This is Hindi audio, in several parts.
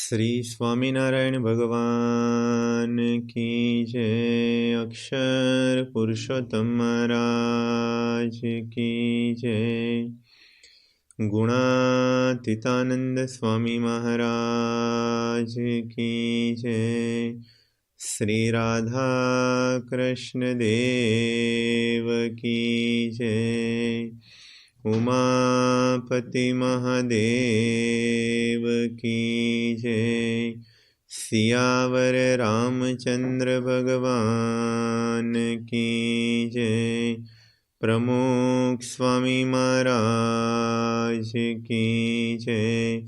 श्री स्वामीनारायण भगवान की जय। अक्षर पुरुषोत्तम महाराज की जय। गुणातीतानंद स्वामी महाराज की जय। श्री राधा कृष्ण देव की जय। उमापति महादेव की जय। सियावर रामचंद्र भगवान की जय। प्रमुख स्वामी महाराज की जय।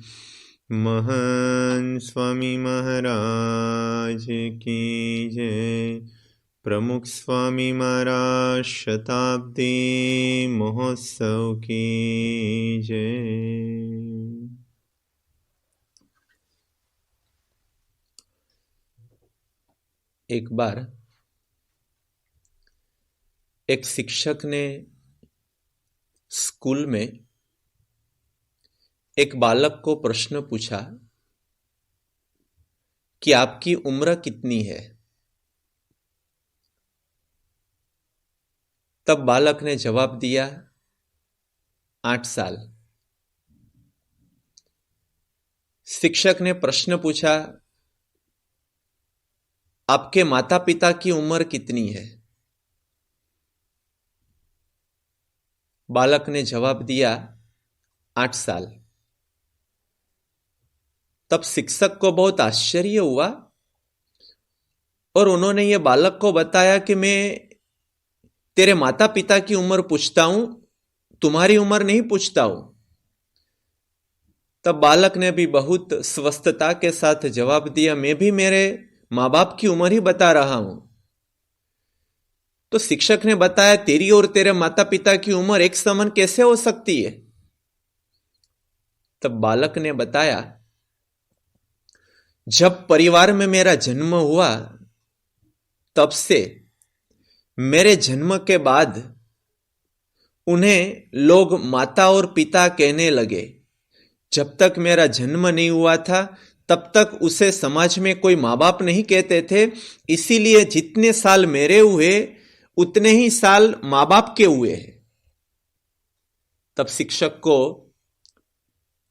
महंत स्वामी महाराज की जय। प्रमुख स्वामी महाराज शताब्दी महोत्सव की जय। एक बार एक शिक्षक ने स्कूल में एक बालक को प्रश्न पूछा कि आपकी उम्र कितनी है। तब बालक ने जवाब दिया 8 साल। शिक्षक ने प्रश्न पूछा आपके माता पिता की उम्र कितनी है। बालक ने जवाब दिया 8 साल। तब शिक्षक को बहुत आश्चर्य हुआ और उन्होंने ये बालक को बताया कि मैं तेरे माता पिता की उम्र पूछता हूं, तुम्हारी उम्र नहीं पूछता हूं। तब बालक ने भी बहुत स्वस्थता के साथ जवाब दिया मैं भी मेरे माँ बाप की उम्र ही बता रहा हूं। तो शिक्षक ने बताया तेरी और तेरे माता पिता की उम्र एक समान कैसे हो सकती है। तब बालक ने बताया जब परिवार में मेरा जन्म हुआ तब से मेरे जन्म के बाद उन्हें लोग माता और पिता कहने लगे। जब तक मेरा जन्म नहीं हुआ था तब तक उसे समाज में कोई माँ बाप नहीं कहते थे, इसीलिए जितने साल मेरे हुए उतने ही साल माँ बाप के हुए हैं। तब शिक्षक को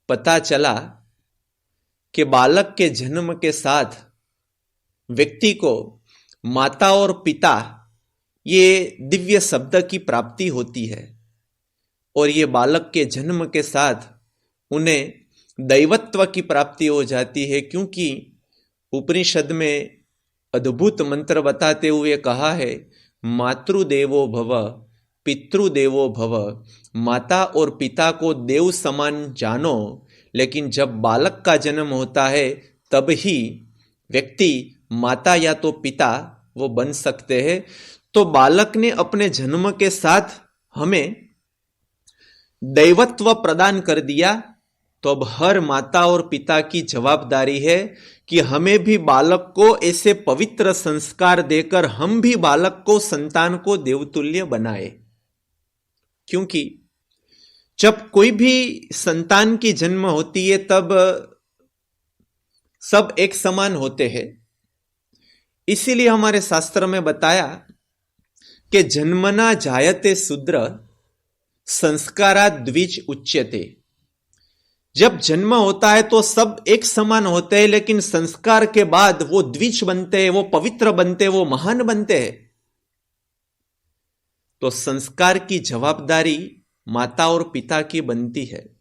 पता चला कि बालक के जन्म के साथ व्यक्ति को माता और पिता ये दिव्य शब्द की प्राप्ति होती है और ये बालक के जन्म के साथ उन्हें दैवत्व की प्राप्ति हो जाती है, क्योंकि उपनिषद में अद्भुत मंत्र बताते हुए कहा है मातृदेवो भव पितृदेवो भव। माता और पिता को देव समान जानो, लेकिन जब बालक का जन्म होता है तब ही व्यक्ति माता या तो पिता वो बन सकते हैं। तो बालक ने अपने जन्म के साथ हमें दैवत्व प्रदान कर दिया। तो अब हर माता और पिता की जवाबदारी है कि हमें भी बालक को ऐसे पवित्र संस्कार देकर हम भी बालक को संतान को देवतुल्य बनाए। क्योंकि जब कोई भी संतान की जन्म होती है तब सब एक समान होते हैं। इसीलिए हमारे शास्त्र में बताया कि जन्मना जायते शूद्र संस्कारा द्विज उच्यते। जब जन्म होता है तो सब एक समान होते हैं, लेकिन संस्कार के बाद वो द्विज बनते हैं, वो पवित्र बनते हैं, वो महान बनते हैं। तो संस्कार की जवाबदारी माता और पिता की बनती है।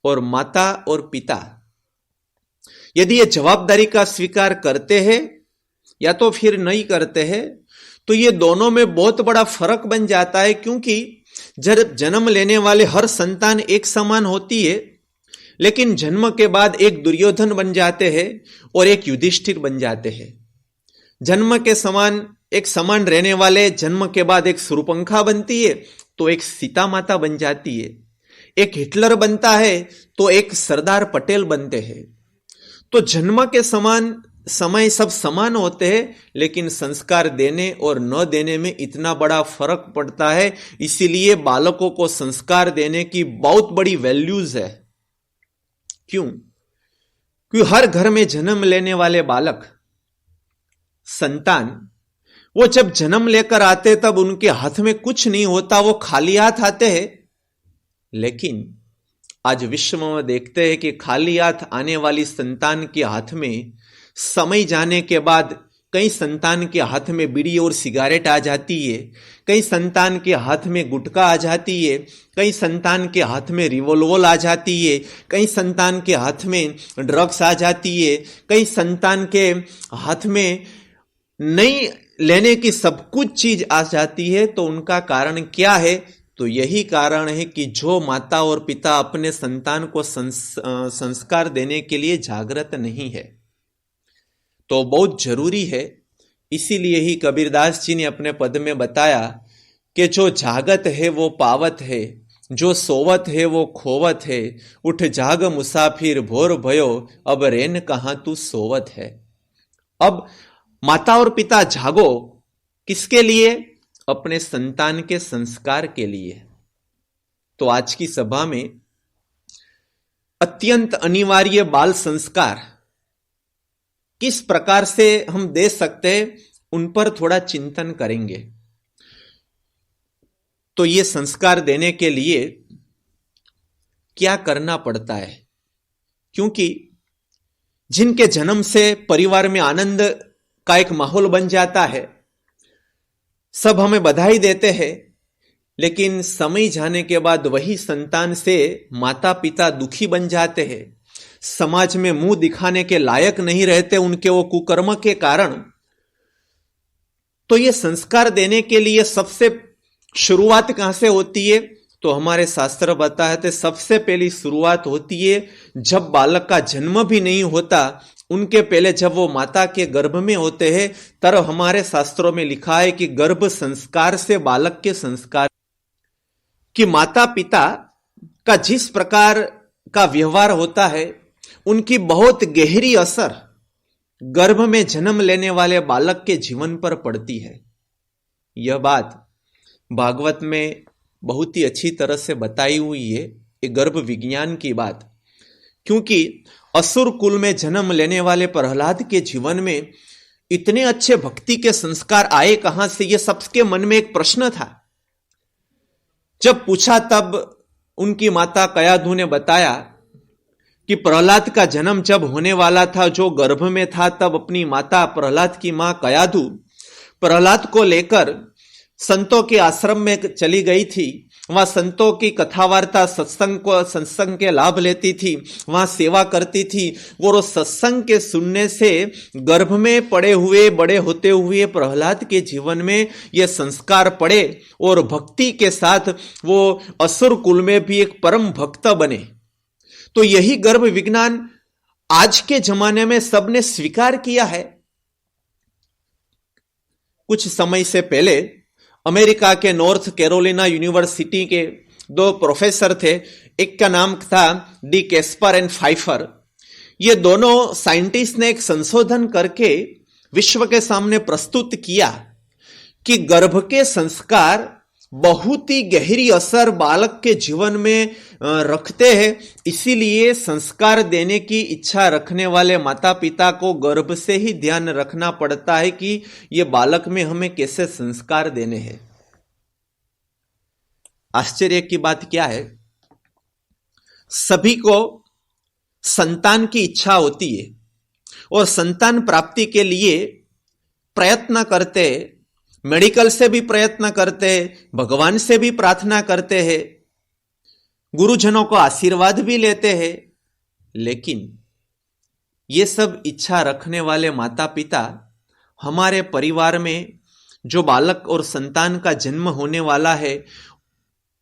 और माता और पिता यदि ये जवाबदारी का स्वीकार करते हैं या तो फिर नहीं करते हैं, तो ये दोनों में बहुत बड़ा फर्क बन जाता है। क्योंकि जब जन्म लेने वाले हर संतान एक समान होती है, लेकिन जन्म के बाद एक दुर्योधन बन जाते हैं और एक युधिष्ठिर बन जाते हैं। जन्म के समान एक समान रहने वाले जन्म के बाद एक शूर्पणखा बनती है तो एक सीता माता बन जाती है। एक हिटलर बनता है तो एक सरदार पटेल बनते हैं। तो जन्म के समान समय सब समान होते हैं, लेकिन संस्कार देने और न देने में इतना बड़ा फर्क पड़ता है। इसीलिए बालकों को संस्कार देने की बहुत बड़ी वैल्यूज है। क्यों? कि हर घर में जन्म लेने वाले बालक, संतान, वो जब जन्म लेकर आते तब उनके हाथ में कुछ नहीं होता, वो खाली हाथ आते हैं। लेकिन आज विश्व में देखते हैं कि खाली हाथ आने वाली संतान के हाथ में समय जाने के बाद कई संतान के हाथ में बीड़ी और सिगारेट आ जाती है, कई संतान के हाथ में गुटखा आ जाती है, कई संतान के हाथ में रिवॉल्वर आ जाती है, कई संतान के हाथ में ड्रग्स आ जाती है, कई संतान के हाथ में नई लेने की सब कुछ चीज आ जाती है। तो उनका कारण क्या है? तो यही कारण है कि जो माता और पिता अपने संतान को संस्कार देने के लिए जागृत नहीं है। तो बहुत जरूरी है। इसीलिए ही कबीरदास जी ने अपने पद में बताया कि जो जागत है वो पावत है, जो सोवत है वो खोवत है, उठ जाग मुसाफिर भोर भयो, अब रेन कहां तू सोवत है। अब माता और पिता जागो, किसके लिए? अपने संतान के संस्कार के लिए। तो आज की सभा में अत्यंत अनिवार्य बाल संस्कार किस प्रकार से हम दे सकते हैं, उन पर थोड़ा चिंतन करेंगे। तो ये संस्कार देने के लिए क्या करना पड़ता है? क्योंकि जिनके जन्म से परिवार में आनंद का एक माहौल बन जाता है, सब हमें बधाई देते हैं, लेकिन समय जाने के बाद वही संतान से माता पिता दुखी बन जाते हैं, समाज में मुंह दिखाने के लायक नहीं रहते उनके वो कुकर्म के कारण। तो ये संस्कार देने के लिए सबसे शुरुआत कहां से होती है? तो हमारे शास्त्र बताते हैं सबसे पहली शुरुआत होती है जब बालक का जन्म भी नहीं होता, उनके पहले जब वो माता के गर्भ में होते हैं, तब हमारे शास्त्रों में लिखा है कि गर्भ संस्कार से बालक के संस्कार, कि माता पिता का जिस प्रकार का व्यवहार होता है उनकी बहुत गहरी असर गर्भ में जन्म लेने वाले बालक के जीवन पर पड़ती है। यह बात भागवत में बहुत ही अच्छी तरह से बताई हुई है, ये गर्भ विज्ञान की बात। क्योंकि असुर कुल में जन्म लेने वाले प्रहलाद के जीवन में इतने अच्छे भक्ति के संस्कार आए कहां से, यह सबके मन में एक प्रश्न था। जब पूछा तब उनकी माता कयाधु ने बताया कि प्रहलाद का जन्म जब होने वाला था, जो गर्भ में था, तब अपनी माता प्रहलाद की मां कयाधु प्रहलाद को लेकर संतों के आश्रम में चली गई थी। वहां संतों की कथा वार्ता सत्संग के लाभ लेती थी, वहां सेवा करती थी। वो सत्संग के सुनने से गर्भ में पड़े हुए बड़े होते हुए प्रहलाद के जीवन में ये संस्कार पड़े और भक्ति के साथ वो असुर कुल में भी एक परम भक्त बने। तो यही गर्भ विज्ञान आज के जमाने में सबने स्वीकार किया है। कुछ समय से पहले अमेरिका के नॉर्थ कैरोलिना यूनिवर्सिटी के दो प्रोफेसर थे, एक का नाम था डी कैस्पर एंड फाइफर। ये दोनों साइंटिस्ट ने एक संशोधन करके विश्व के सामने प्रस्तुत किया कि गर्भ के संस्कार बहुत ही गहरी असर बालक के जीवन में रखते हैं। इसीलिए संस्कार देने की इच्छा रखने वाले माता पिता को गर्भ से ही ध्यान रखना पड़ता है कि ये बालक में हमें कैसे संस्कार देने हैं। आश्चर्य की बात क्या है, सभी को संतान की इच्छा होती है और संतान प्राप्ति के लिए प्रयत्न करते हैं, मेडिकल से भी प्रयत्न करते हैं, भगवान से भी प्रार्थना करते हैं, गुरुजनों को आशीर्वाद भी लेते हैं। लेकिन ये सब इच्छा रखने वाले माता पिता हमारे परिवार में जो बालक और संतान का जन्म होने वाला है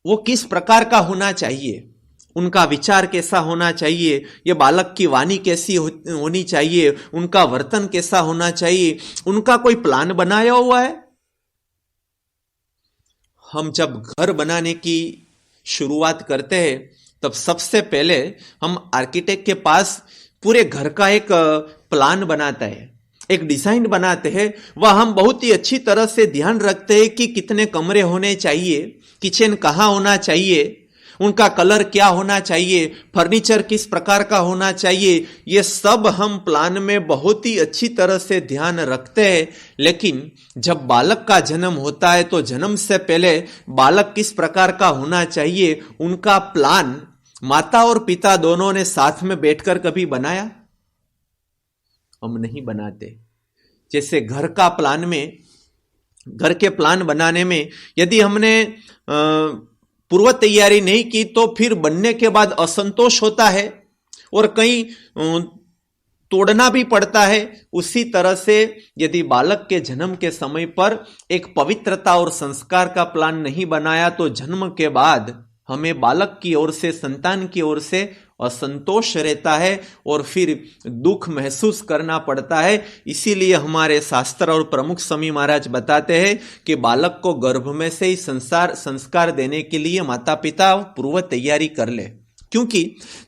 वो किस प्रकार का होना चाहिए, उनका विचार कैसा होना चाहिए, ये बालक की वाणी कैसी होनी चाहिए, उनका वर्तन कैसा होना चाहिए, उनका कोई प्लान बनाया हुआ है? हम जब घर बनाने की शुरुआत करते हैं तब सबसे पहले हम आर्किटेक्ट के पास पूरे घर का एक प्लान बनाता है, एक डिजाइन बनाते हैं। वह हम बहुत ही अच्छी तरह से ध्यान रखते हैं कि कितने कमरे होने चाहिए, किचन कहाँ होना चाहिए, उनका कलर क्या होना चाहिए, फर्नीचर किस प्रकार का होना चाहिए, ये सब हम प्लान में बहुत ही अच्छी तरह से ध्यान रखते हैं। लेकिन जब बालक का जन्म होता है तो जन्म से पहले बालक किस प्रकार का होना चाहिए, उनका प्लान माता और पिता दोनों ने साथ में बैठकर कभी बनाया? हम नहीं बनाते। जैसे घर का प्लान में, घर के प्लान बनाने में यदि हमने पूर्व तैयारी नहीं की तो फिर बनने के बाद असंतोष होता है और कहीं तोड़ना भी पड़ता है। उसी तरह से यदि बालक के जन्म के समय पर एक पवित्रता और संस्कार का प्लान नहीं बनाया तो जन्म के बाद हमें बालक की ओर से, संतान की ओर से असंतोष रहता है और फिर दुख महसूस करना पड़ता है। इसीलिए हमारे शास्त्र और प्रमुख स्वामी महाराज बताते हैं कि बालक को गर्भ में से ही संस्कार देने के लिए माता पिता पूर्व तैयारी कर ले। क्योंकि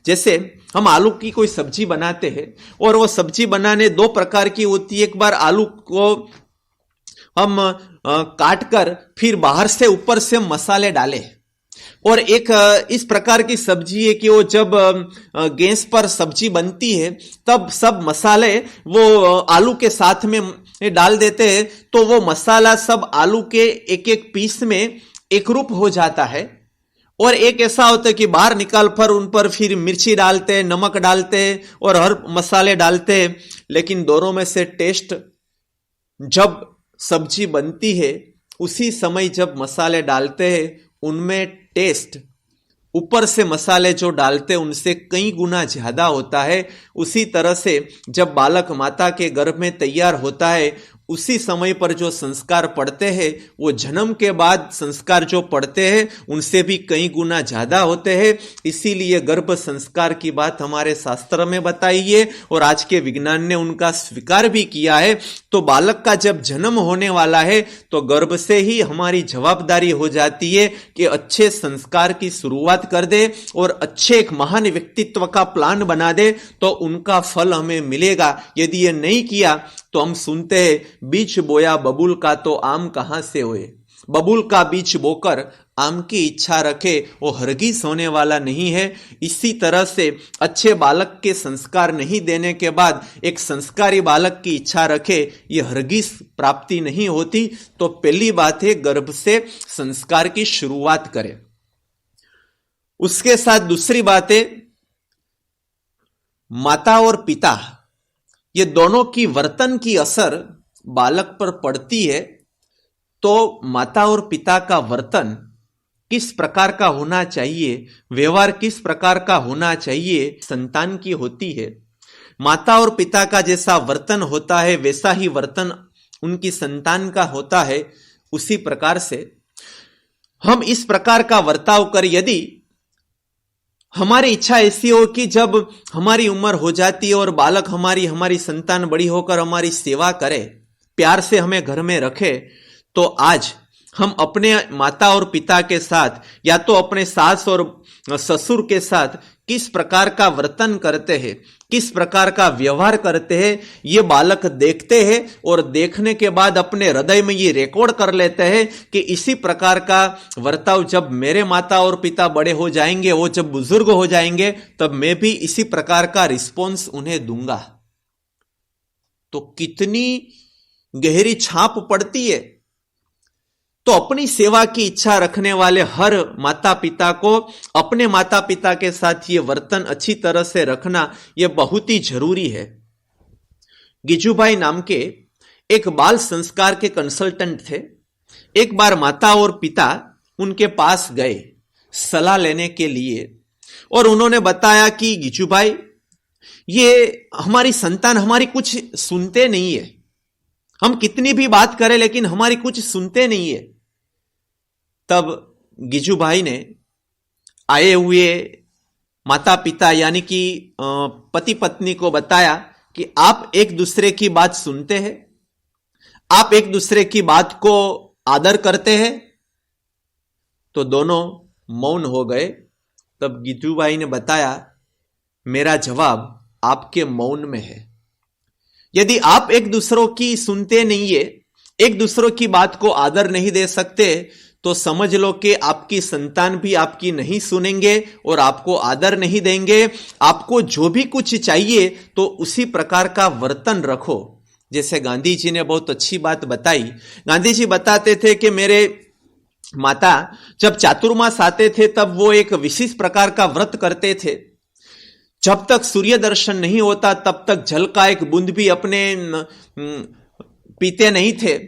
जैसे हम आलू की कोई सब्जी बनाते हैं और वो सब्जी बनाने दो प्रकार की होती है। एक बार आलू को हम काट कर फिर बाहर से ऊपर से मसाले डालें, और एक इस प्रकार की सब्जी है कि वो जब गैस पर सब्जी बनती है तब सब मसाले वो आलू के साथ में डाल देते हैं तो वो मसाला सब आलू के एक एक पीस में एक रूप हो जाता है। और एक ऐसा होता है कि बाहर निकाल कर उन पर फिर मिर्ची डालते हैं, नमक डालते हैं और हर मसाले डालते हैं। लेकिन दोनों में से टेस्ट जब सब्जी बनती है उसी समय जब मसाले डालते हैं उनमें टेस्ट ऊपर से मसाले जो डालते हैं उनसे कई गुना ज्यादा होता है। उसी तरह से जब बालक माता के गर्भ में तैयार होता है उसी समय पर जो संस्कार पड़ते हैं वो जन्म के बाद संस्कार जो पड़ते हैं उनसे भी कई गुना ज्यादा होते हैं। इसीलिए गर्भ संस्कार की बात हमारे शास्त्र में बताई है और आज के विज्ञान ने उनका स्वीकार भी किया है। तो बालक का जब जन्म होने वाला है तो गर्भ से ही हमारी जवाबदारी हो जाती है कि अच्छे संस्कार की शुरुआत कर दे और अच्छे एक महान व्यक्तित्व का प्लान बना दे तो उनका फल हमें मिलेगा। यदि ये नहीं किया तो हम सुनते हैं बीज बोया बबूल का तो आम कहां से होए। बबूल का बीज बोकर आम की इच्छा रखे वो हरगिज होने वाला नहीं है। इसी तरह से अच्छे बालक के संस्कार नहीं देने के बाद एक संस्कारी बालक की इच्छा रखे ये हरगिज प्राप्ति नहीं होती। तो पहली बात है गर्भ से संस्कार की शुरुआत करें। उसके साथ दूसरी बात है माता और पिता ये दोनों की वर्तन की असर बालक पर पड़ती है। तो माता और पिता का वर्तन किस प्रकार का होना चाहिए, व्यवहार किस प्रकार का होना चाहिए, संतान की होती है। माता और पिता का जैसा वर्तन होता है वैसा ही वर्तन उनकी संतान का होता है। उसी प्रकार से हम इस प्रकार का वर्ताव कर, यदि हमारी इच्छा ऐसी हो कि जब हमारी उम्र हो जाती है और बालक हमारी संतान बड़ी होकर हमारी सेवा करे, प्यार से हमें घर में रखे, तो आज हम अपने माता और पिता के साथ या तो अपने सास और ससुर के साथ किस प्रकार का वर्तन करते हैं, किस प्रकार का व्यवहार करते हैं, ये बालक देखते हैं और देखने के बाद अपने हृदय में ये रिकॉर्ड कर लेते हैं कि इसी प्रकार का वर्ताव जब मेरे माता और पिता बड़े हो जाएंगे, वो जब बुजुर्ग हो जाएंगे, तब मैं भी इसी प्रकार का रिस्पॉन्स उन्हें दूंगा। तो कितनी गहरी छाप पड़ती है। तो अपनी सेवा की इच्छा रखने वाले हर माता पिता को अपने माता पिता के साथ ये वर्तन अच्छी तरह से रखना यह बहुत ही जरूरी है। गिजूभाई नाम के एक बाल संस्कार के कंसल्टेंट थे। एक बार माता और पिता उनके पास गए सलाह लेने के लिए और उन्होंने बताया कि गिजूभाई ये हमारी संतान हमारी कुछ सुनते नहीं है, हम कितनी भी बात करें लेकिन हमारी कुछ सुनते नहीं है। तब गिजूभाई ने आए हुए माता पिता यानी कि पति पत्नी को बताया कि आप एक दूसरे की बात सुनते हैं, आप एक दूसरे की बात को आदर करते हैं। तो दोनों मौन हो गए। तब गिजूभाई ने बताया मेरा जवाब आपके मौन में है। यदि आप एक दूसरों की सुनते नहीं है, एक दूसरों की बात को आदर नहीं दे सकते, तो समझ लो कि आपकी संतान भी आपकी नहीं सुनेंगे और आपको आदर नहीं देंगे। आपको जो भी कुछ चाहिए तो उसी प्रकार का वर्तन रखो। जैसे गांधी जी ने बहुत अच्छी बात बताई। गांधी जी बताते थे कि मेरे माता जब चातुर्मास आते थे तब वो एक विशेष प्रकार का व्रत करते थे। जब तक सूर्य दर्शन नहीं होता तब तक जल का एक बूंद भी अपने पीते नहीं थे।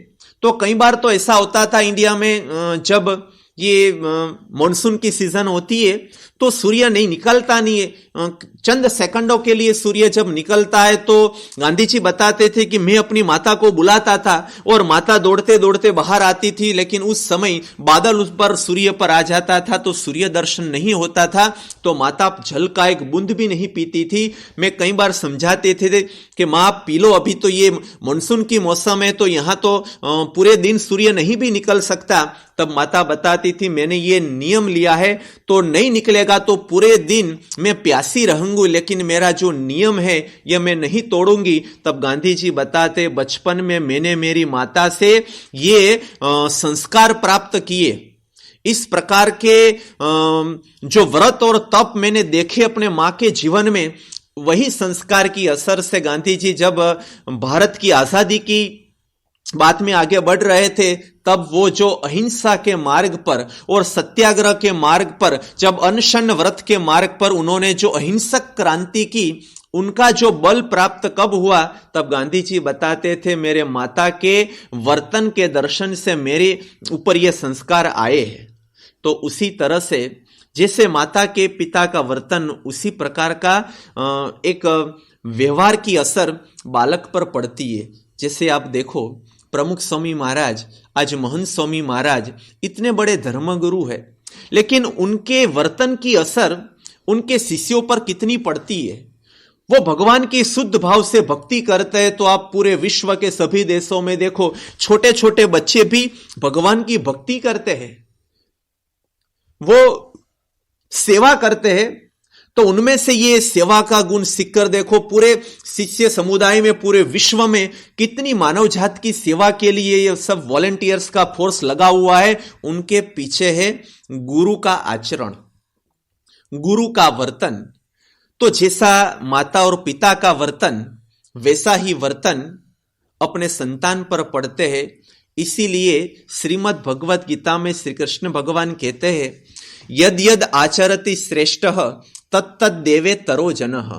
तो कई बार तो ऐसा होता था इंडिया में, जब ये मॉनसून की सीजन होती है तो सूर्य नहीं निकलता नहीं है। चंद सेकंडों के लिए सूर्य जब निकलता है तो गांधी जी बताते थे कि मैं अपनी माता को बुलाता था और माता दौड़ते दौड़ते बाहर आती थी, लेकिन उस समय बादल उस पर सूर्य पर आ जाता था तो सूर्य दर्शन नहीं होता था, तो माता जल का एक बूंद भी नहीं पीती थी। मैं कई बार समझाते थे कि माँ पी लो, अभी तो ये मानसून की मौसम है तो यहां तो पूरे दिन सूर्य नहीं भी निकल सकता। तब माता बताती थी मैंने ये नियम लिया है तो नहीं निकलेगा तो पूरे दिन मैं प्यासी रहूंगी, लेकिन मेरा जो नियम है यह मैं नहीं तोड़ूंगी। तब गांधी जी बताते बचपन में मैंने मेरी माता से ये संस्कार प्राप्त किए। इस प्रकार के जो व्रत और तप मैंने देखे अपने मां के जीवन में, वही संस्कार की असर से गांधी जी जब भारत की आजादी की बात में आगे बढ़ रहे थे तब वो जो अहिंसा के मार्ग पर और सत्याग्रह के मार्ग पर, जब अनशन व्रत के मार्ग पर उन्होंने जो अहिंसक क्रांति की, उनका जो बल प्राप्त कब हुआ, तब गांधी जी बताते थे मेरे माता के वर्तन के दर्शन से मेरे ऊपर ये संस्कार आए हैं। तो उसी तरह से जैसे माता के पिता का वर्तन, उसी प्रकार का एक व्यवहार की असर बालक पर पड़ती है। जैसे आप देखो प्रमुख स्वामी महाराज, आज महंत स्वामी महाराज इतने बड़े धर्मगुरु है, लेकिन उनके वर्तन की असर उनके शिष्यों पर कितनी पड़ती है। वो भगवान की शुद्ध भाव से भक्ति करते हैं। तो आप पूरे विश्व के सभी देशों में देखो छोटे छोटे बच्चे भी भगवान की भक्ति करते हैं, वो सेवा करते हैं। तो उनमें से ये सेवा का गुण सीखकर देखो पूरे शिष्य समुदाय में, पूरे विश्व में कितनी मानव जात की सेवा के लिए ये सब वॉलंटियर्स का फोर्स लगा हुआ है। उनके पीछे है गुरु का आचरण, गुरु का वर्तन। तो जैसा माता और पिता का वर्तन, वैसा ही वर्तन अपने संतान पर पड़ते हैं। इसीलिए श्रीमद् भगवत गीता में श्री कृष्ण भगवान कहते हैं यद यद आचरति श्रेष्ठः तत्तद देवे तरो जनः।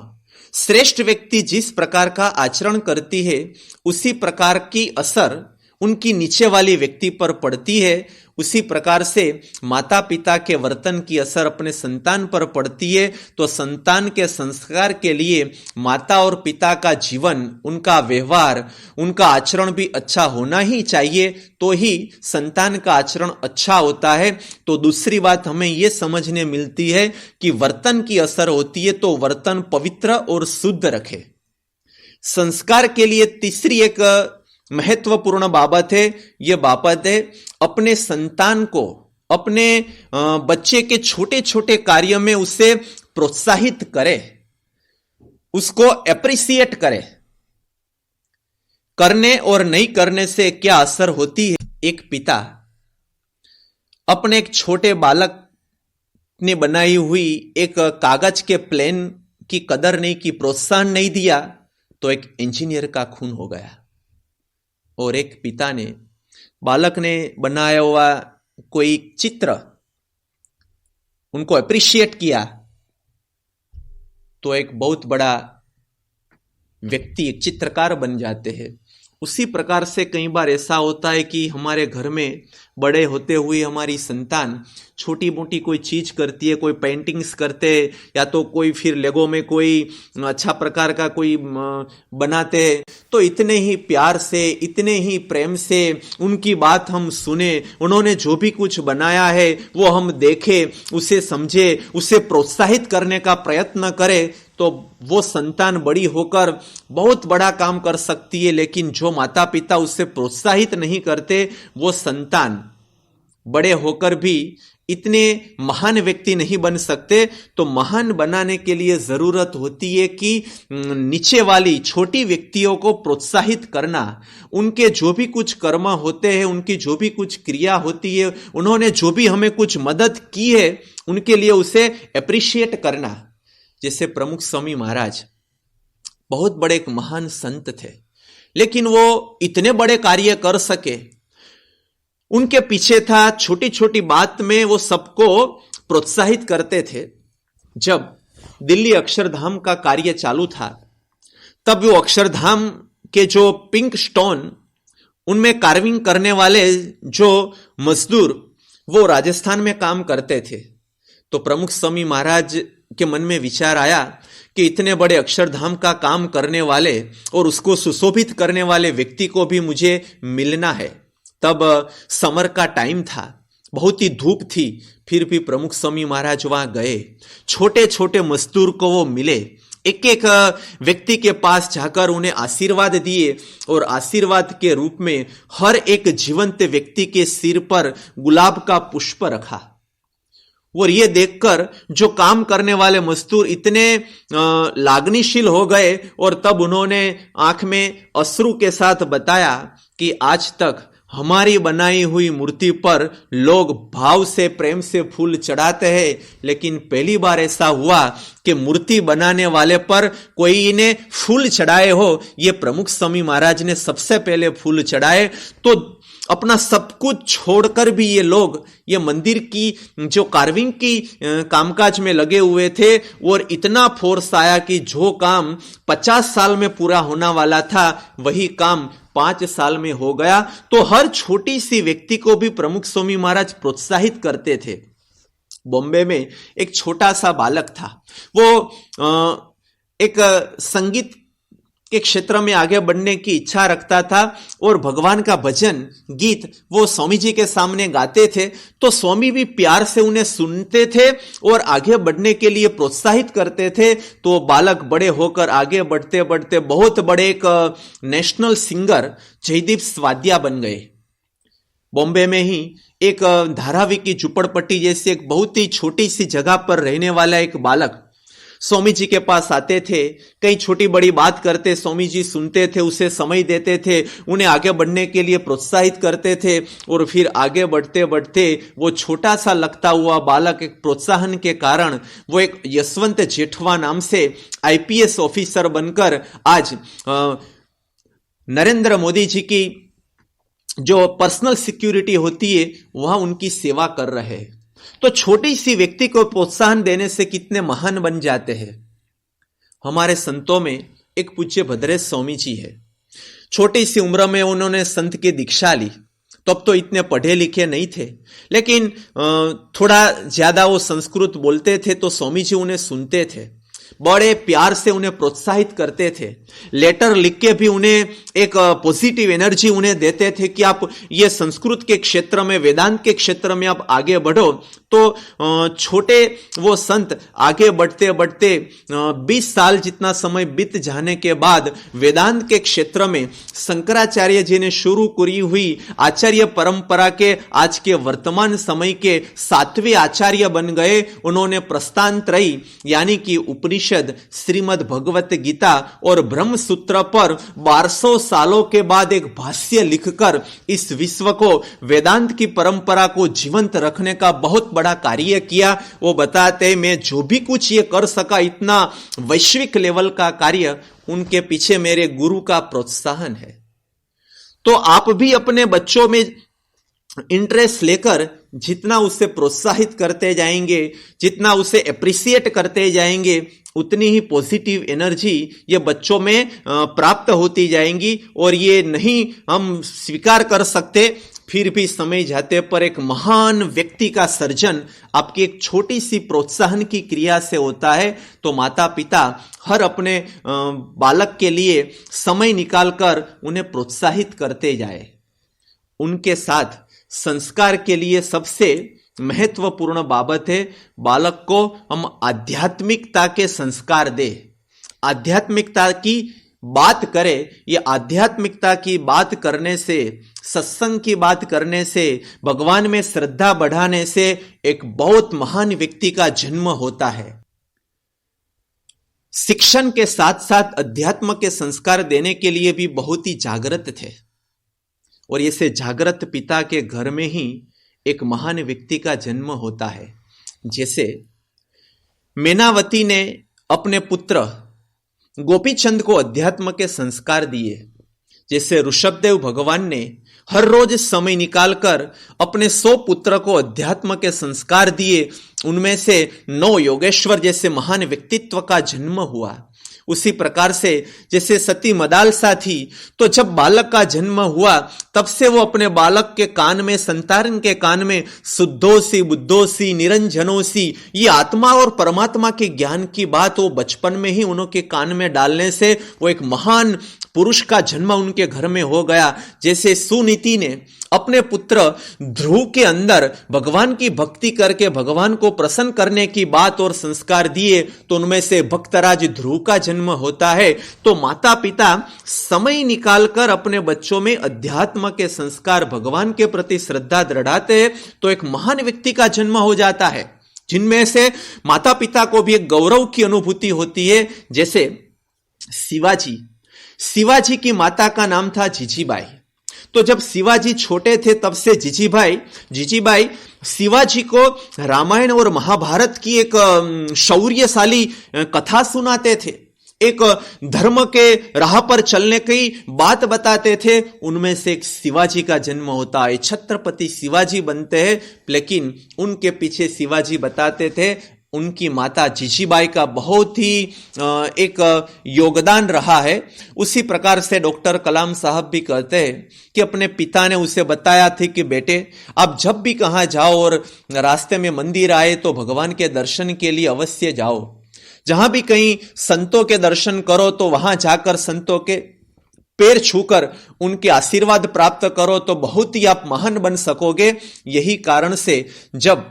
श्रेष्ठ व्यक्ति जिस प्रकार का आचरण करती है उसी प्रकार की असर उनकी नीचे वाली व्यक्ति पर पड़ती है। उसी प्रकार से माता पिता के वर्तन की असर अपने संतान पर पड़ती है। तो संतान के संस्कार के लिए माता और पिता का जीवन, उनका व्यवहार, उनका आचरण भी अच्छा होना ही चाहिए, तो ही संतान का आचरण अच्छा होता है। तो दूसरी बात हमें यह समझने मिलती है कि वर्तन की असर होती है तो वर्तन पवित्र और शुद्ध रखे। संस्कार के लिए तीसरी एक महत्वपूर्ण बाबत है, यह बाबत है अपने संतान को, अपने बच्चे के छोटे छोटे कार्य में उसे प्रोत्साहित करे, उसको एप्रिसिएट करे। करने और नहीं करने से क्या असर होती है। एक पिता अपने एक छोटे बालक ने बनाई हुई एक कागज के प्लेन की कदर नहीं की, प्रोत्साहन नहीं दिया, तो एक इंजीनियर का खून हो गया। और एक पिता ने बालक ने बनाया हुआ कोई चित्र, उनको अप्रिशिएट किया, तो एक बहुत बड़ा व्यक्ति, एक चित्रकार बन जाते हैं। उसी प्रकार से कई बार ऐसा होता है कि हमारे घर में बड़े होते हुए हमारी संतान छोटी मोटी कोई चीज करती है, कोई पेंटिंग्स करते हैं, या तो कोई फिर लेगो में कोई अच्छा प्रकार का कोई बनाते हैं, तो इतने ही प्यार से, इतने ही प्रेम से उनकी बात हम सुने, उन्होंने जो भी कुछ बनाया है वो हम देखे, उसे समझे, उसे प्रोत्साहित करने का प्रयत्न करें, तो वो संतान बड़ी होकर बहुत बड़ा काम कर सकती है। लेकिन जो माता पिता उससे प्रोत्साहित नहीं करते, वो संतान बड़े होकर भी इतने महान व्यक्ति नहीं बन सकते। तो महान बनाने के लिए जरूरत होती है कि नीचे वाली छोटी व्यक्तियों को प्रोत्साहित करना, उनके जो भी कुछ कर्म होते हैं, उनकी जो भी कुछ क्रिया होती है, उन्होंने जो भी हमें कुछ मदद की है, उनके लिए उसे अप्रिशिएट करना। जैसे प्रमुख स्वामी महाराज बहुत बड़े एक महान संत थे, लेकिन वो इतने बड़े कार्य कर सके, उनके पीछे था छोटी छोटी बात में वो सबको प्रोत्साहित करते थे। जब दिल्ली अक्षरधाम का कार्य चालू था, तब वो अक्षरधाम के जो पिंक स्टोन, उनमें कार्विंग करने वाले जो मजदूर वो राजस्थान में काम करते थे। तो प्रमुख स्वामी महाराज के मन में विचार आया कि इतने बड़े अक्षरधाम का काम करने वाले और उसको सुशोभित करने वाले व्यक्ति को भी मुझे मिलना है। तब समर का टाइम था, बहुत ही धूप थी, फिर भी प्रमुख स्वामी महाराज वहां गए। छोटे छोटे मजदूर को वो मिले, एक एक व्यक्ति के पास जाकर उन्हें आशीर्वाद दिए और आशीर्वाद के रूप में हर एक जीवंत व्यक्ति के सिर पर गुलाब का पुष्प रखा। और ये देखकर जो काम करने वाले मजदूर इतने लागनीशील हो गए और तब उन्होंने आंख में अश्रु के साथ बताया कि आज तक हमारी बनाई हुई मूर्ति पर लोग भाव से, प्रेम से फूल चढ़ाते हैं, लेकिन पहली बार ऐसा हुआ कि मूर्ति बनाने वाले पर कोई ने फूल चढ़ाए हो। ये प्रमुख स्वामी महाराज ने सबसे पहले फूल चढ़ाए। तो अपना सब कुछ छोड़कर भी ये लोग ये मंदिर की जो कार्विंग की कामकाज में लगे हुए थे, और इतना फोर्स आया कि जो काम 50 साल में पूरा होने वाला था, वही काम 5 साल में हो गया। तो हर छोटी सी व्यक्ति को भी प्रमुख स्वामी महाराज प्रोत्साहित करते थे। बॉम्बे में एक छोटा सा बालक था, वो एक संगीत के क्षेत्र में आगे बढ़ने की इच्छा रखता था और भगवान का भजन गीत वो स्वामी जी के सामने गाते थे। तो स्वामी भी प्यार से उन्हें सुनते थे और आगे बढ़ने के लिए प्रोत्साहित करते थे। तो बालक बड़े होकर आगे बढ़ते बढ़ते बहुत बड़े एक नेशनल सिंगर जयदीप स्वाद्या बन गए। बॉम्बे में ही एक धारावी की झुपड़पट्टी जैसी एक बहुत ही छोटी सी जगह पर रहने वाला एक बालक स्वामी जी के पास आते थे, कई छोटी बड़ी बात करते, स्वामी जी सुनते थे, उसे समय देते थे, उन्हें आगे बढ़ने के लिए प्रोत्साहित करते थे। और फिर आगे बढ़ते बढ़ते वो छोटा सा लगता हुआ बालक एक प्रोत्साहन के कारण वो एक यशवंत जेठवा नाम से आईपीएस ऑफिसर बनकर आज नरेंद्र मोदी जी की जो पर्सनल सिक्योरिटी होती है वहां उनकी सेवा कर रहे हैं। तो छोटी सी व्यक्ति को प्रोत्साहन देने से कितने महान बन जाते हैं। हमारे संतों में एक पूज्य भद्रेश स्वामी जी है। छोटी सी उम्र में उन्होंने संत की दीक्षा ली। तब तो इतने पढ़े लिखे नहीं थे, लेकिन थोड़ा ज्यादा वो संस्कृत बोलते थे, तो स्वामी जी उन्हें सुनते थे, बड़े प्यार से उन्हें प्रोत्साहित करते थे। लेटर लिख के भी उन्हें एक पॉजिटिव एनर्जी उन्हें देते थे कि आप ये संस्कृत के क्षेत्र में, वेदांत के क्षेत्र में आप आगे बढ़ो। तो छोटे वो संत आगे बढ़ते बढ़ते 20 साल जितना समय बीत जाने के बाद वेदांत के क्षेत्र में शंकराचार्य जी ने शुरू करी हुई आचार्य परंपरा के आज के वर्तमान समय के 7वें आचार्य बन गए। उन्होंने प्रस्थानत्रयी यानी कि उपनिषद, श्रीमद् भगवत गीता और ब्रह्म सूत्र पर 1200 सालों के बाद एक भाष्य लिखकर इस विश्व को वेदांत की परंपरा को जीवंत रखने का बहुत बड़ा कार्य किया। वो बताते हैं, मैं जो भी कुछ ये कर सका, इतना वैश्विक लेवल का कार्य, उनके पीछे मेरे गुरु का प्रोत्साहन है। तो आप भी अपने बच्चों में इंटरेस्ट लेकर जितना उसे प्रोत्साहित करते जाएंगे, जितना उसे एप्रिसिएट करते जाएंगे, उतनी ही पॉजिटिव एनर्जी ये बच्चों में प्राप्त होती जाएंगी। और ये नहीं हम स्वीकार कर सकते, फिर भी समय जाते पर एक महान व्यक्ति का सर्जन आपकी एक छोटी सी प्रोत्साहन की क्रिया से होता है। तो माता पिता हर अपने बालक के लिए समय निकालकर उन्हें प्रोत्साहित करते जाए। उनके साथ संस्कार के लिए सबसे महत्वपूर्ण बाबत है, बालक को हम आध्यात्मिकता के संस्कार दे। आध्यात्मिकता की बात करे, ये आध्यात्मिकता की बात करने से, सत्संग की बात करने से, भगवान में श्रद्धा बढ़ाने से एक बहुत महान व्यक्ति का जन्म होता है। शिक्षण के साथ साथ अध्यात्म के संस्कार देने के लिए भी बहुत ही जागृत थे, और ऐसे जागृत पिता के घर में ही एक महान व्यक्ति का जन्म होता है। जैसे मेनावती ने अपने पुत्र गोपीचंद को अध्यात्म के संस्कार दिए, जैसे ऋषभदेव भगवान ने हर रोज समय निकालकर अपने 100 पुत्र को अध्यात्म के संस्कार दिए, उनमें से 9 योगेश्वर जैसे महान व्यक्तित्व का जन्म हुआ। उसी प्रकार से जैसे सती मदालसा थी, तो जब बालक का जन्म हुआ तब से वो अपने बालक के कान में, संतान के कान में शुद्धोसी बुद्धोसी निरंजनोसी, ये आत्मा और परमात्मा के ज्ञान की बात वो बचपन में ही उनके कान में डालने से वो एक महान पुरुष का जन्म उनके घर में हो गया। जैसे सुनीति ने अपने पुत्र ध्रुव के अंदर भगवान की भक्ति करके भगवान को प्रसन्न करने की बात और संस्कार दिए, तो उनमें से भक्तराज ध्रुव का जन्म होता है। तो माता पिता समय निकालकर अपने बच्चों में अध्यात्म के संस्कार, भगवान के प्रति श्रद्धा दृढ़ाते हैं, तो एक महान व्यक्ति का जन्म हो जाता है, जिनमें से माता पिता को भी एक गौरव की अनुभूति होती है। जैसे शिवाजी की माता का नाम था जीजीबाई। तो जब शिवाजी छोटे थे तब से जीजीबाई शिवाजी को रामायण और महाभारत की एक शौर्यशाली कथा सुनाते थे, एक धर्म के राह पर चलने की बात बताते थे। उनमें से एक शिवाजी का जन्म होता है, छत्रपति शिवाजी बनते हैं। लेकिन उनके पीछे शिवाजी बताते थे उनकी माता जीजीबाई का बहुत ही एक योगदान रहा है। उसी प्रकार से डॉक्टर कलाम साहब भी कहते हैं कि अपने पिता ने उसे बताया था कि बेटे, आप जब भी कहाँ जाओ और रास्ते में मंदिर आए तो भगवान के दर्शन के लिए अवश्य जाओ। जहां भी कहीं संतों के दर्शन करो तो वहां जाकर संतों के पैर छूकर उनके आशीर्वाद प्राप्त करो, तो बहुत ही आप महान बन सकोगे। यही कारण से जब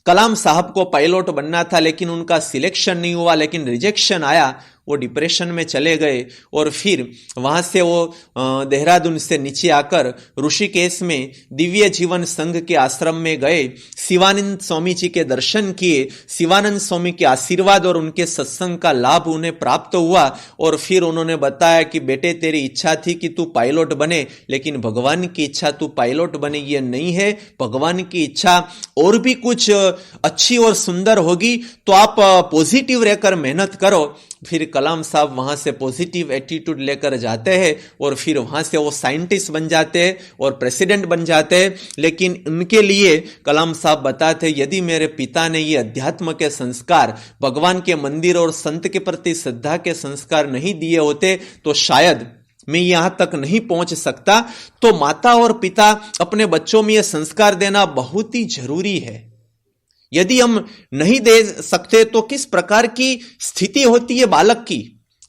कलाम साहब को पायलट बनना था, लेकिन उनका सिलेक्शन नहीं हुआ, लेकिन रिजेक्शन आया, वो डिप्रेशन में चले गए। और फिर वहां से वो देहरादून से नीचे आकर ऋषिकेश में दिव्य जीवन संघ के आश्रम में गए, शिवानंद स्वामी जी के दर्शन किए, शिवानंद स्वामी के आशीर्वाद और उनके सत्संग का लाभ उन्हें प्राप्त हुआ। और फिर उन्होंने बताया कि बेटे, तेरी इच्छा थी कि तू पायलट बने, लेकिन भगवान की इच्छा तू पायलट बने ये नहीं है, भगवान की इच्छा और भी कुछ अच्छी और सुंदर होगी, तो आप पॉजिटिव रहकर मेहनत करो। फिर कलाम साहब वहां से पॉजिटिव एटीट्यूड लेकर जाते हैं और फिर वहां से वो साइंटिस्ट बन जाते हैं और प्रेसिडेंट बन जाते हैं। लेकिन उनके लिए कलाम साहब बताते हैं, यदि मेरे पिता ने ये अध्यात्म के संस्कार, भगवान के मंदिर और संत के प्रति श्रद्धा के संस्कार नहीं दिए होते तो शायद मैं यहां तक नहीं पहुंच सकता। तो माता और पिता अपने बच्चों में यह संस्कार देना बहुत ही जरूरी है। यदि हम नहीं दे सकते तो किस प्रकार की स्थिति होती है बालक की।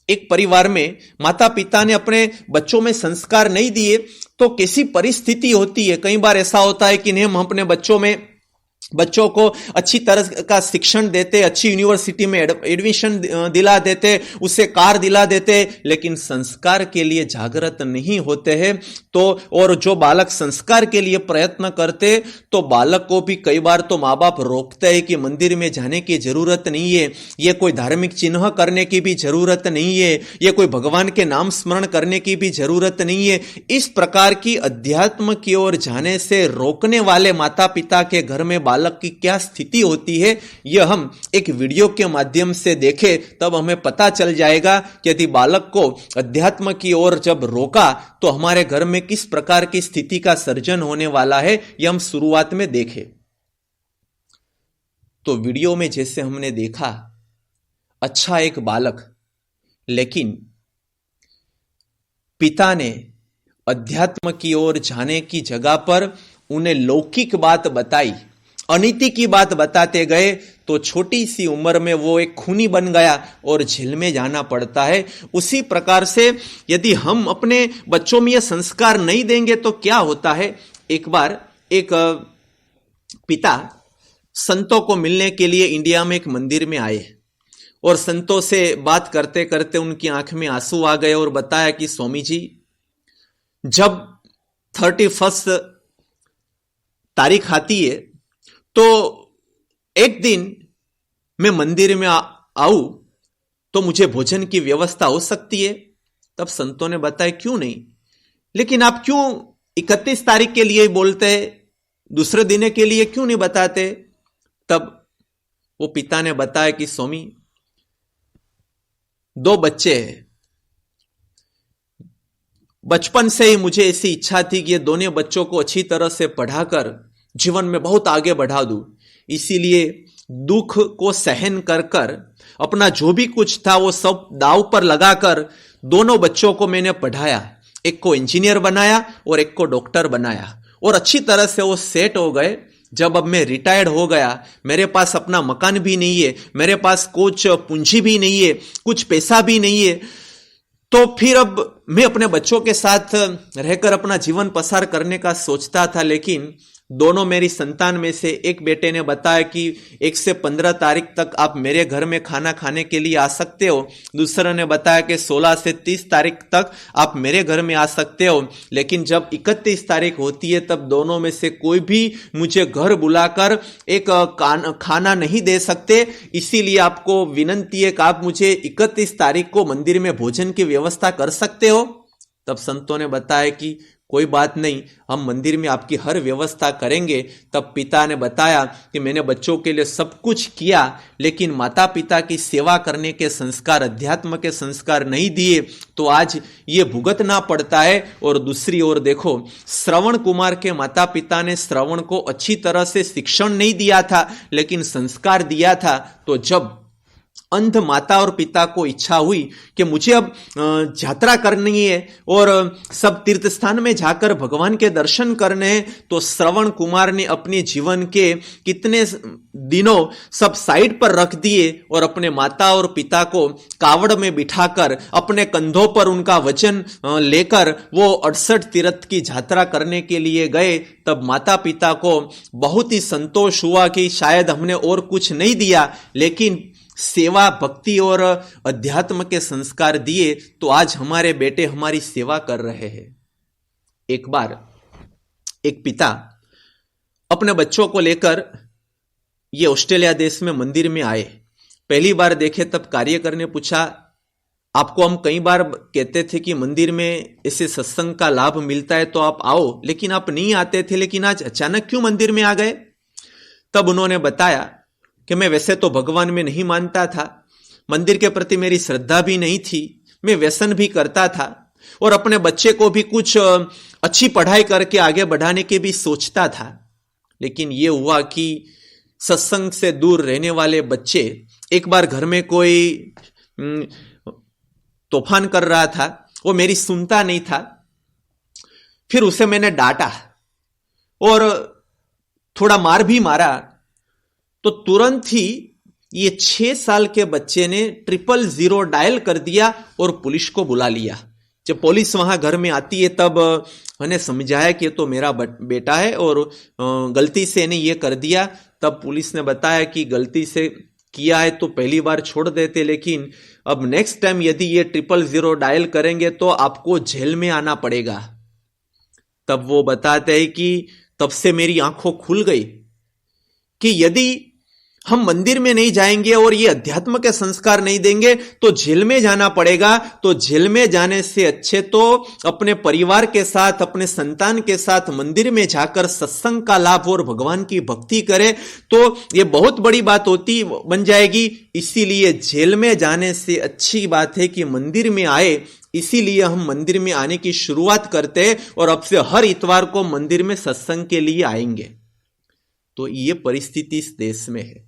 एक परिवार में माता पिता ने अपने बच्चों में संस्कार नहीं दिए तो कैसी परिस्थिति होती है। कई बार ऐसा होता है कि हम अपने बच्चों को अच्छी तरह का शिक्षण देते, अच्छी यूनिवर्सिटी में एडमिशन दिला देते, उसे कार दिला देते, लेकिन संस्कार के लिए जागृत नहीं होते हैं। तो और जो बालक संस्कार के लिए प्रयत्न करते तो बालक को भी कई बार तो माँ बाप रोकते हैं कि मंदिर में जाने की जरूरत नहीं है, ये कोई धार्मिक चिन्ह करने की भी जरूरत नहीं है, ये कोई भगवान के नाम स्मरण करने की भी जरूरत नहीं है। इस प्रकार की अध्यात्म की ओर जाने से रोकने वाले माता पिता के घर में बालक की क्या स्थिति होती है, यह हम एक वीडियो के माध्यम से देखें तब हमें पता चल जाएगा कि यदि बालक को अध्यात्म की ओर जब रोका तो हमारे घर में किस प्रकार की स्थिति का सर्जन होने वाला है, यह हम शुरुआत में देखें। तो वीडियो में जैसे हमने देखा, अच्छा एक बालक, लेकिन पिता ने अध्यात्म की ओर जाने की जगह पर उन्हें लौकिक बात बताई, अनीति की बात बताते गए, तो छोटी सी उम्र में वो एक खूनी बन गया और जेल में जाना पड़ता है। उसी प्रकार से यदि हम अपने बच्चों में ये संस्कार नहीं देंगे तो क्या होता है। एक बार एक पिता संतों को मिलने के लिए इंडिया में एक मंदिर में आए और संतों से बात करते करते उनकी आंख में आंसू आ गए और बताया कि स्वामी जी, जब 31 तारीख आती है तो एक दिन मैं मंदिर में आऊं तो मुझे भोजन की व्यवस्था हो सकती है। तब संतों ने बताया क्यों नहीं, लेकिन आप क्यों 31 तारीख के लिए बोलते हैं, दूसरे दिन के लिए क्यों नहीं बताते। तब वो पिता ने बताया कि स्वामी, 2 बच्चे हैं, बचपन से ही मुझे ऐसी इच्छा थी कि ये दोनों बच्चों को अच्छी तरह से पढ़ाकर जीवन में बहुत आगे बढ़ा दूं। इसीलिए दुख को सहन कर कर अपना जो भी कुछ था वो सब दांव पर लगाकर दोनों बच्चों को मैंने पढ़ाया। एक को इंजीनियर बनाया और एक को डॉक्टर बनाया, और अच्छी तरह से वो सेट हो गए। जब अब मैं रिटायर्ड हो गया, मेरे पास अपना मकान भी नहीं है, मेरे पास कुछ पूंजी भी नहीं है, कुछ पैसा भी नहीं है, तो फिर अब मैं अपने बच्चों के साथ रहकर अपना जीवन पसार करने का सोचता था। लेकिन दोनों मेरी संतान में से एक बेटे ने बताया कि 1 से 15 तारीख तक आप मेरे घर में खाना खाने के लिए आ सकते हो। दूसरा ने बताया कि 16 से 30 तारीख तक आप मेरे घर में आ सकते हो। लेकिन जब 31 तारीख होती है तब दोनों में से कोई भी मुझे घर बुलाकर एक खाना नहीं दे सकते। इसीलिए आपको विनंती है कि आप मुझे 31 तारीख को मंदिर में भोजन की व्यवस्था कर सकते हो। तब संतों ने बताया कि कोई बात नहीं, हम मंदिर में आपकी हर व्यवस्था करेंगे। तब पिता ने बताया कि मैंने बच्चों के लिए सब कुछ किया, लेकिन माता पिता की सेवा करने के संस्कार, अध्यात्म के संस्कार नहीं दिए, तो आज ये भुगतना पड़ता है। और दूसरी ओर देखो, श्रवण कुमार के माता पिता ने श्रवण को अच्छी तरह से शिक्षण नहीं दिया था, लेकिन संस्कार दिया था। तो जब अंध माता और पिता को इच्छा हुई कि मुझे अब यात्रा करनी है और सब तीर्थ स्थान में जाकर भगवान के दर्शन करने हैं, तो श्रवण कुमार ने अपने जीवन के कितने दिनों सब साइड पर रख दिए और अपने माता और पिता को कावड़ में बिठाकर अपने कंधों पर उनका वजन लेकर वो 68 तीर्थ की यात्रा करने के लिए गए। तब माता पिता को बहुत ही संतोष हुआ कि शायद हमने और कुछ नहीं दिया, लेकिन सेवा, भक्ति और अध्यात्म के संस्कार दिए, तो आज हमारे बेटे हमारी सेवा कर रहे हैं। एक बार एक पिता अपने बच्चों को लेकर ये ऑस्ट्रेलिया देश में मंदिर में आए। पहली बार देखे तब कार्यकर ने पूछा, आपको हम कई बार कहते थे कि मंदिर में ऐसे सत्संग का लाभ मिलता है तो आप आओ, लेकिन आप नहीं आते थे, लेकिन आज अचानक क्यों मंदिर में आ गए। तब उन्होंने बताया कि मैं वैसे तो भगवान में नहीं मानता था, मंदिर के प्रति मेरी श्रद्धा भी नहीं थी, मैं व्यसन भी करता था और अपने बच्चे को भी कुछ अच्छी पढ़ाई करके आगे बढ़ाने की भी सोचता था। लेकिन यह हुआ कि सत्संग से दूर रहने वाले बच्चे, एक बार घर में कोई तूफान कर रहा था, वो मेरी सुनता नहीं था। फिर उसे मैंने डांटा और थोड़ा मार भी मारा, तो तुरंत ही ये 6 साल के बच्चे ने 000 डायल कर दिया और पुलिस को बुला लिया। जब पुलिस वहां घर में आती है तब मैंने समझाया कि तो मेरा बेटा है और गलती से ने ये कर दिया। तब पुलिस ने बताया कि गलती से किया है तो पहली बार छोड़ देते, लेकिन अब नेक्स्ट टाइम यदि ये 000 डायल करेंगे तो आपको जेल में आना पड़ेगा। तब वो बताते हैं कि तब से मेरी आंखों खुल गई कि यदि हम मंदिर में नहीं जाएंगे और ये अध्यात्म के संस्कार नहीं देंगे तो जेल में जाना पड़ेगा। तो जेल में जाने से अच्छे तो अपने परिवार के साथ, अपने संतान के साथ मंदिर में जाकर सत्संग का लाभ और भगवान की भक्ति करे तो ये बहुत बड़ी बात होती बन जाएगी। इसीलिए जेल में जाने से अच्छी बात है कि मंदिर में आए। इसीलिए हम मंदिर में आने की शुरुआत करते हैं और अब से हर इतवार को मंदिर में सत्संग के लिए आएंगे। तो ये परिस्थिति इस देश में है।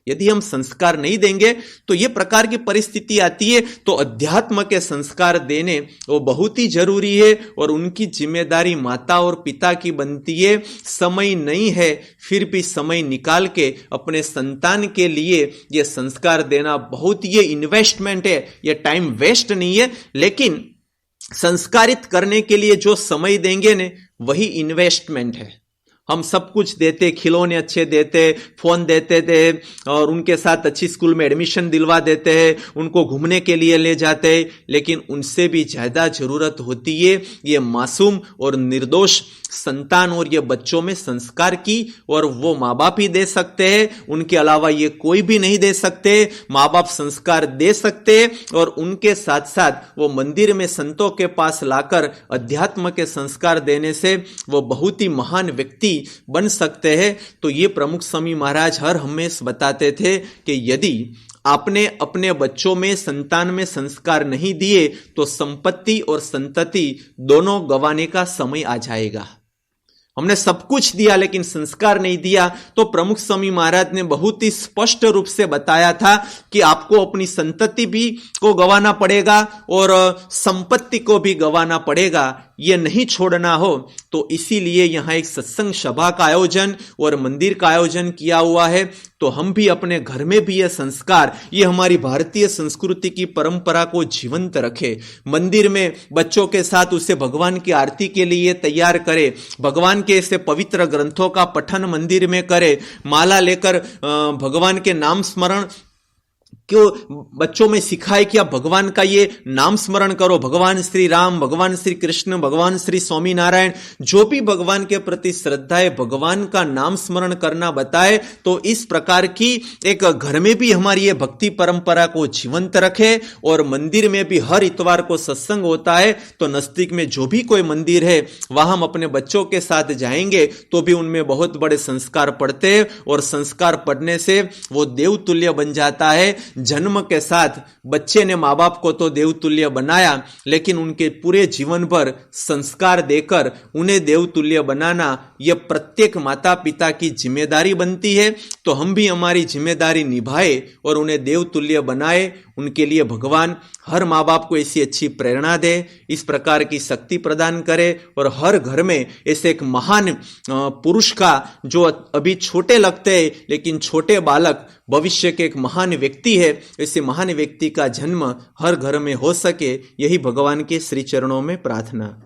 यदि हम संस्कार नहीं देंगे तो ये प्रकार की परिस्थिति आती है। तो अध्यात्म के संस्कार देने वो बहुत ही जरूरी है और उनकी जिम्मेदारी माता और पिता की बनती है। समय नहीं है फिर भी समय निकाल के अपने संतान के लिए ये संस्कार देना बहुत ही इन्वेस्टमेंट है, ये टाइम वेस्ट नहीं है। लेकिन संस्कारित करने के लिए जो समय देंगे ने वही इन्वेस्टमेंट है। हम सब कुछ देते, खिलौने अच्छे देते, फोन देते थे और उनके साथ अच्छी स्कूल में एडमिशन दिलवा देते हैं, उनको घूमने के लिए ले जाते हैं, लेकिन उनसे भी ज्यादा जरूरत होती है ये मासूम और निर्दोष संतान और ये बच्चों में संस्कार की, और वो माँ बाप ही दे सकते हैं, उनके अलावा ये कोई भी नहीं दे सकते। माँ बाप संस्कार दे सकते और उनके साथ साथ वो मंदिर में संतों के पास लाकर अध्यात्म के संस्कार देने से वो बहुत ही महान व्यक्ति बन सकते हैं। तो ये प्रमुख स्वामी महाराज हर हमेशा बताते थे कि यदि आपने अपने बच्चों में, संतान में संस्कार नहीं दिए तो संपत्ति और संतति दोनों गंवाने का समय आ जाएगा। हमने सब कुछ दिया लेकिन संस्कार नहीं दिया, तो प्रमुख स्वामी महाराज ने बहुत ही स्पष्ट रूप से बताया था कि आपको अपनी संतति भी को गंवाना पड़ेगा और संपत्ति को भी गंवाना पड़ेगा, ये नहीं छोड़ना हो। तो इसीलिए यहां एक सत्संग सभा का आयोजन और मंदिर का आयोजन किया हुआ है। तो हम भी अपने घर में भी यह संस्कार, ये हमारी भारतीय संस्कृति की परंपरा को जीवंत रखे। मंदिर में बच्चों के साथ उसे भगवान की आरती के लिए तैयार करे, भगवान के ऐसे पवित्र ग्रंथों का पठन मंदिर में करे, माला लेकर भगवान के नाम स्मरण क्यों बच्चों में सिखाए कि आप भगवान का ये नाम स्मरण करो, भगवान श्री राम, भगवान श्री कृष्ण, भगवान श्री स्वामी नारायण, जो भी भगवान के प्रति श्रद्धा है भगवान का नाम स्मरण करना बताए। तो इस प्रकार की एक घर में भी हमारी ये भक्ति परंपरा को जीवंत रखे, और मंदिर में भी हर इतवार को सत्संग होता है, तो नजदीक में जो भी कोई मंदिर है वहां हम अपने बच्चों के साथ जाएंगे तो भी उनमें बहुत बड़े संस्कार पड़ते हैं, और संस्कार पढ़ने से वो देवतुल्य बन जाता है। जन्म के साथ बच्चे ने माँ बाप को तो देवतुल्य बनाया, लेकिन उनके पूरे जीवन भर संस्कार देकर उन्हें देवतुल्य बनाना यह प्रत्येक माता पिता की जिम्मेदारी बनती है। तो हम भी हमारी जिम्मेदारी निभाए और उन्हें देवतुल्य बनाए। उनके लिए भगवान हर माँ बाप को ऐसी अच्छी प्रेरणा दे, इस प्रकार की शक्ति प्रदान करे, और हर घर में ऐसे एक महान पुरुष का, जो अभी छोटे लगते हैं लेकिन छोटे बालक भविष्य के एक महान व्यक्ति है, ऐसे महान व्यक्ति का जन्म हर घर में हो सके, यही भगवान के श्री चरणों में प्रार्थना।